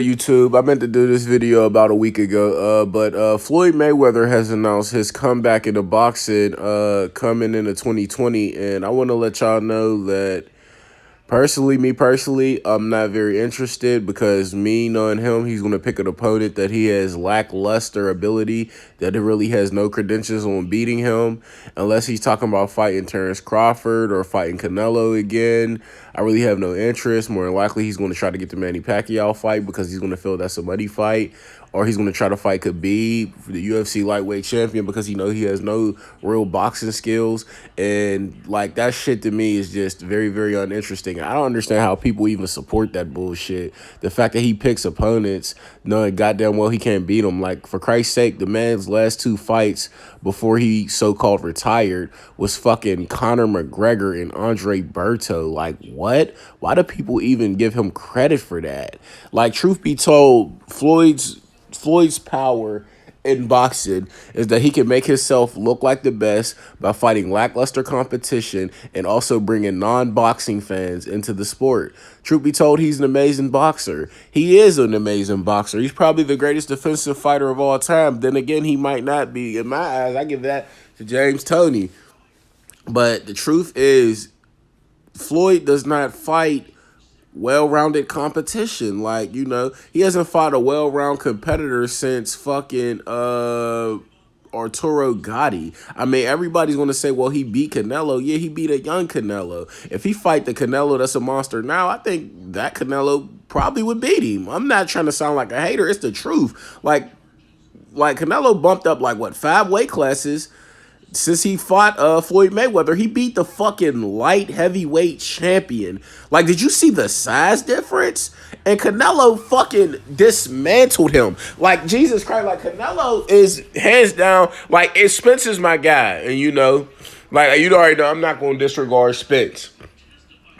YouTube. I meant to do this video about a week ago, but Floyd Mayweather has announced his comeback into boxing coming into 2020, and I want to let y'all know that me personally, I'm not very interested because me knowing him, he's going to pick an opponent that he has lackluster ability, that he really has no credentials on beating him, unless he's talking about fighting Terrence Crawford or fighting Canelo again. I really have no interest. More than likely, he's going to try to get the Manny Pacquiao fight because he's going to feel that's a money fight, or he's going to try to fight Khabib, the UFC lightweight champion, because he has no real boxing skills. And like that shit to me is just very, very uninteresting. I don't understand how people even support that bullshit. The fact that he picks opponents knowing goddamn well he can't beat them. Like, for Christ's sake, the man's last two fights before he so-called retired was fucking Conor McGregor and Andre Berto. Like, what? Why do people even give him credit for that? Like, truth be told, Floyd's power in boxing is that he can make himself look like the best by fighting lackluster competition and also bringing non-boxing fans into the sport. Truth be told, he's an amazing boxer. He is an amazing boxer. He's probably the greatest defensive fighter of all time. Then again, he might not be. In my eyes, I give that to James Toney. But the truth is, Floyd does not fight well-rounded competition. Like, he hasn't fought a well-rounded competitor since fucking Arturo Gatti. I mean, everybody's going to say, well, he beat Canelo. Yeah, he beat a young Canelo. If he fight the Canelo that's a monster now, I think that Canelo probably would beat him. I'm not trying to sound like a hater. It's the truth. Like Canelo bumped up, like, what, 5 weight classes since he fought Floyd Mayweather. He beat the fucking light heavyweight champion. Like, did you see the size difference? And Canelo fucking dismantled him. Like, Jesus Christ, like, Canelo is hands down, like, Spence is my guy. And like, you already know I'm not going to disregard Spence.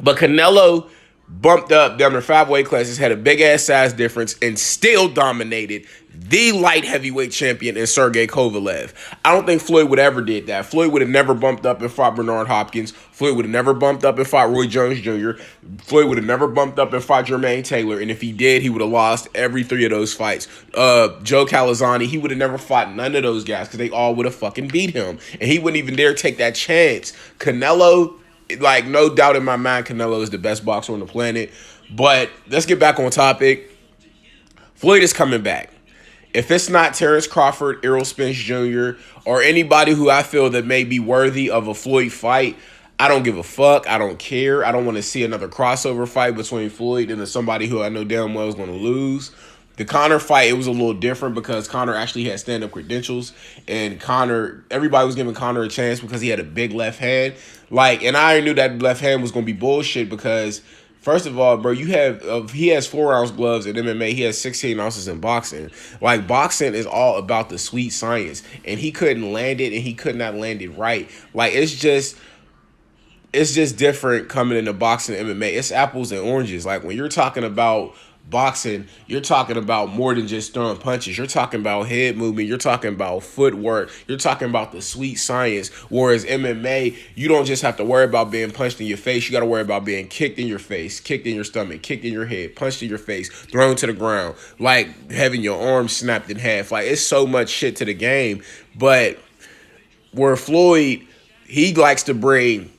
But Canelo bumped up down to 5 weight classes, had a big ass size difference, and still dominated the light heavyweight champion in Sergey Kovalev. I don't think Floyd would ever did that. Floyd would have never bumped up and fought Bernard Hopkins. Floyd would have never bumped up and fought Roy Jones Jr. Floyd would have never bumped up and fought Jermaine Taylor. And if he did, he would have lost every 3 of those fights. Joe Calzaghe, he would have never fought none of those guys because they all would have fucking beat him. And he wouldn't even dare take that chance. Canelo, like, no doubt in my mind, Canelo is the best boxer on the planet. But let's get back on topic. Floyd is coming back. If it's not Terrence Crawford, Errol Spence Jr., or anybody who I feel that may be worthy of a Floyd fight, I don't give a fuck. I don't care. I don't want to see another crossover fight between Floyd and somebody who I know damn well is going to lose. The Conor fight, it was a little different because Conor actually had stand-up credentials, and everybody was giving Conor a chance because he had a big left hand. Like, and I knew that left hand was going to be bullshit because, first of all, bro, he has 4-ounce gloves in MMA. He has 16 ounces in boxing. Like, boxing is all about the sweet science, and he couldn't land it, and he could not land it right. Like, it's just different coming into boxing and MMA. It's apples and oranges. Like, when you're talking about boxing, you're talking about more than just throwing punches. You're talking about head movement. You're talking about footwork. You're talking about the sweet science. Whereas MMA, you don't just have to worry about being punched in your face. You got to worry about being kicked in your face, kicked in your stomach, kicked in your head, punched in your face, thrown to the ground, like having your arm snapped in half. Like, it's so much shit to the game. But where Floyd, he likes to bring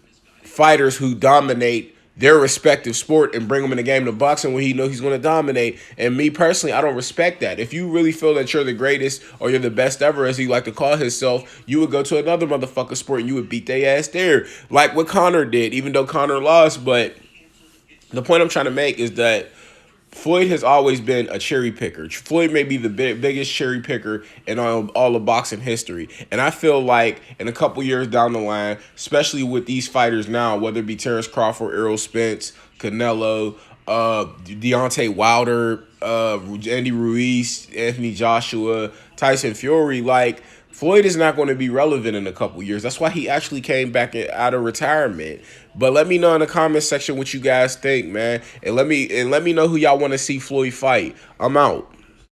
fighters who dominate their respective sport and bring them in the game of boxing when he knows he's going to dominate. And me personally, I don't respect that. If you really feel that you're the greatest or you're the best ever, as he like to call himself, you would go to another motherfucker sport and you would beat their ass there, like what Conor did, even though Conor lost. But the point I'm trying to make is that Floyd has always been a cherry picker. Floyd may be the biggest cherry picker in all of boxing history. And I feel like in a couple years down the line, especially with these fighters now, whether it be Terrence Crawford, Errol Spence, Canelo, Deontay Wilder, Andy Ruiz, Anthony Joshua, Tyson Fury, like, Floyd is not going to be relevant in a couple years. That's why he actually came back out of retirement. But let me know in the comment section what you guys think, man. And let me know who y'all want to see Floyd fight. I'm out.